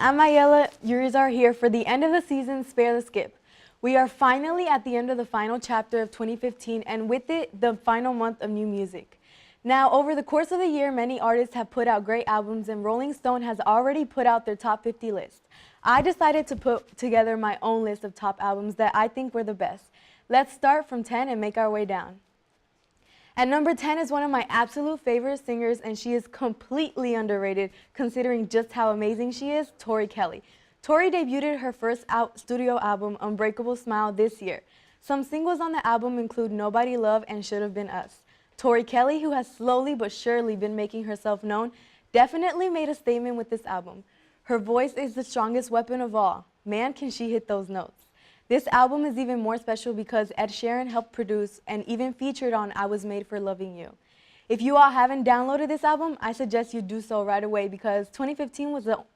I'm Mayela, Urizar here for the end of the season, Spare the Skip. We are finally at the end of the final chapter of 2015 and with it, the final month of new music. Now, over the course of the year, many artists have put out great albums and Rolling Stone has already put out their top 50 list. I decided to put together my own list of top albums that I think were the best. Let's start from 10 and make our way down. At number 10 is one of my absolute favorite singers, and she is completely underrated considering just how amazing she is, Tori Kelly. Tori debuted her first studio album, Unbreakable Smile, this year. Some singles on the album include Nobody Love and Should Have Been Us. Tori Kelly, who has slowly but surely been making herself known, definitely made a statement with this album. Her voice is the strongest weapon of all. Man, can she hit those notes. This album is even more special because Ed Sheeran helped produce and even featured on I Was Made for Loving You. If you all haven't downloaded this album, I suggest you do so right away because 2015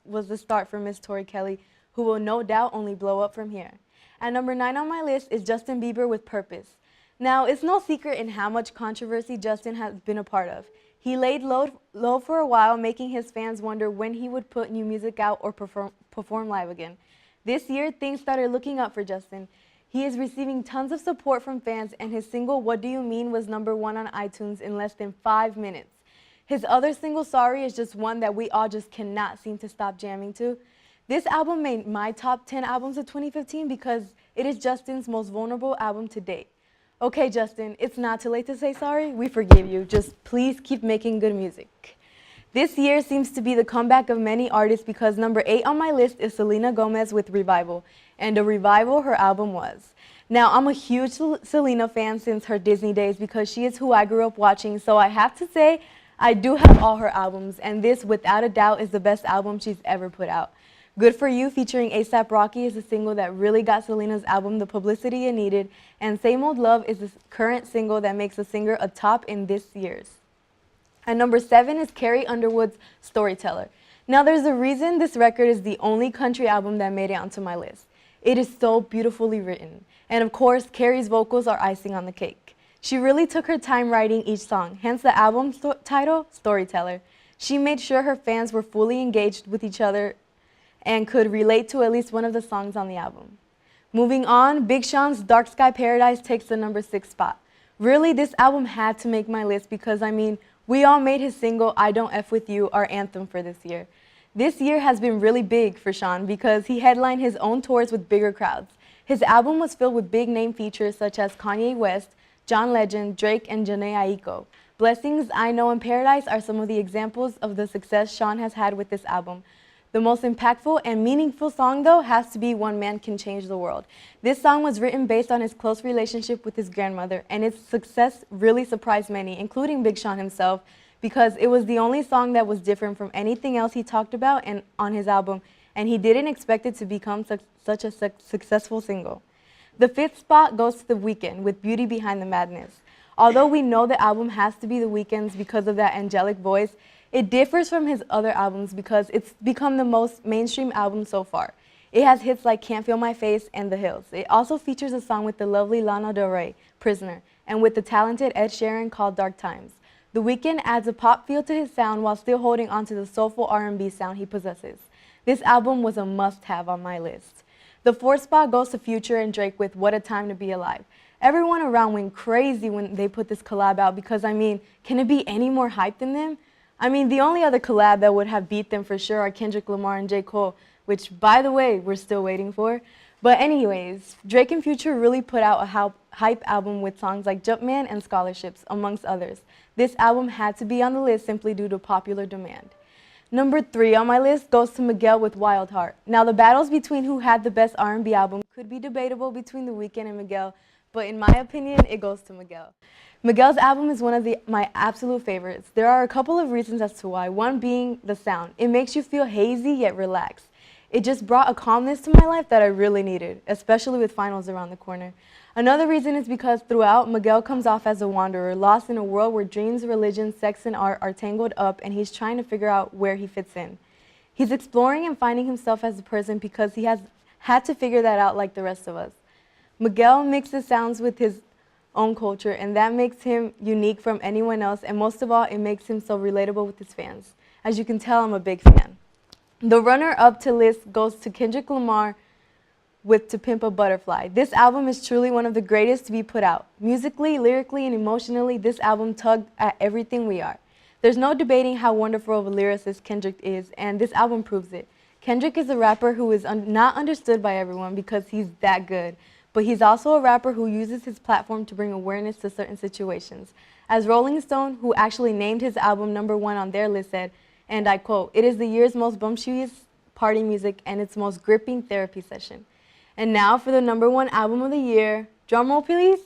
was the start for Miss Tori Kelly, who will no doubt only blow up from here. At number 9 on my list is Justin Bieber with Purpose. Now, it's no secret in how much controversy Justin has been a part of. He laid low for a while, making his fans wonder when he would put new music out or perform live again. This year, things started looking up for Justin. He is receiving tons of support from fans, and his single, What Do You Mean, was #1 on iTunes in less than 5 minutes. His other single, Sorry, is just one that we all just cannot seem to stop jamming to. This album made my top 10 albums of 2015 because it is Justin's most vulnerable album to date. Okay, Justin, it's not too late to say sorry. We forgive you. Just please keep making good music. This year seems to be the comeback of many artists because number 8 on my list is Selena Gomez with Revival, and a revival her album was. Now, I'm a huge Selena fan since her Disney days because she is who I grew up watching, so I have to say I do have all her albums, and this, without a doubt, is the best album she's ever put out. Good For You featuring A$AP Rocky is a single that really got Selena's album the publicity it needed, and Same Old Love is the current single that makes the singer a top in this year's. At number 7 is Carrie Underwood's Storyteller. Now, there's a reason this record is the only country album that made it onto my list. It is so beautifully written. And of course, Carrie's vocals are icing on the cake. She really took her time writing each song, hence the album title, Storyteller. She made sure her fans were fully engaged with each other and could relate to at least one of the songs on the album. Moving on, Big Sean's Dark Sky Paradise takes the number 6 spot. Really, this album had to make my list because, we all made his single, I Don't F With You, our anthem for this year. This year has been really big for Sean because he headlined his own tours with bigger crowds. His album was filled with big name features such as Kanye West, John Legend, Drake, and Jhené Aiko. Blessings, I Know, and Paradise are some of the examples of the success Sean has had with this album. The most impactful and meaningful song, though, has to be One Man Can Change the World. This song was written based on his close relationship with his grandmother, and its success really surprised many, including Big Sean himself, because it was the only song that was different from anything else he talked about on his album, and he didn't expect it to become such a successful single. The 5th spot goes to The Weeknd with Beauty Behind the Madness. Although we know the album has to be The Weeknd's because of that angelic voice, it differs from his other albums because it's become the most mainstream album so far. It has hits like Can't Feel My Face and The Hills. It also features a song with the lovely Lana Del Rey, Prisoner, and with the talented Ed Sheeran called Dark Times. The Weeknd adds a pop feel to his sound while still holding onto the soulful R&B sound he possesses. This album was a must-have on my list. The 4th spot goes to Future and Drake with What a Time to Be Alive. Everyone around went crazy when they put this collab out because, can it be any more hype than them? The only other collab that would have beat them for sure are Kendrick Lamar and J. Cole, which, by the way, we're still waiting for. But anyways, Drake and Future really put out a hype album with songs like Jumpman and Scholarships, amongst others. This album had to be on the list simply due to popular demand. Number 3 on my list goes to Miguel with Wild Heart. Now, the battles between who had the best R&B album could be debatable between The Weeknd and Miguel, but in my opinion, it goes to Miguel. Miguel's album is one of my absolute favorites. There are a couple of reasons as to why, one being the sound. It makes you feel hazy yet relaxed. It just brought a calmness to my life that I really needed, especially with finals around the corner. Another reason is because throughout, Miguel comes off as a wanderer, lost in a world where dreams, religion, sex, and art are tangled up, and he's trying to figure out where he fits in. He's exploring and finding himself as a person because he has had to figure that out like the rest of us. Miguel mixes sounds with his own culture, and that makes him unique from anyone else, and most of all, it makes him so relatable with his fans. As you can tell, I'm a big fan. The runner-up to list goes to Kendrick Lamar with To Pimp a Butterfly. This album is truly one of the greatest to be put out. Musically, lyrically, and emotionally, this album tugged at everything we are. There's no debating how wonderful of a lyricist Kendrick is, and this album proves it. Kendrick is a rapper who is not understood by everyone because he's that good, but he's also a rapper who uses his platform to bring awareness to certain situations. As Rolling Stone, who actually named his album #1 on their list, said, and I quote, "It is the year's most bumptious party music and its most gripping therapy session." And now for the #1 album of the year, drumroll please,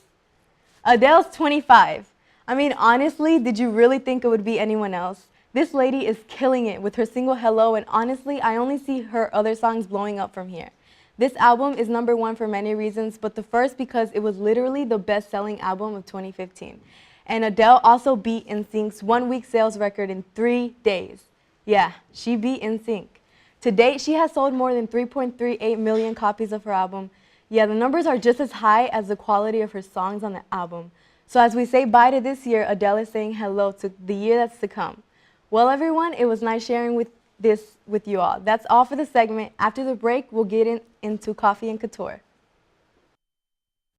Adele's 25. I mean, honestly, did you really think it would be anyone else? This lady is killing it with her single Hello, and honestly, I only see her other songs blowing up from here. This album is #1 for many reasons, but the first because it was literally the best-selling album of 2015. And Adele also beat NSYNC's one-week sales record in 3 days. Yeah, she beat NSYNC. To date, she has sold more than 3.38 million copies of her album. Yeah, the numbers are just as high as the quality of her songs on the album. So as we say bye to this year, Adele is saying hello to the year that's to come. Well, everyone, it was nice sharing this with you all. That's all for the segment. After the break, we'll get into Coffee and Couture.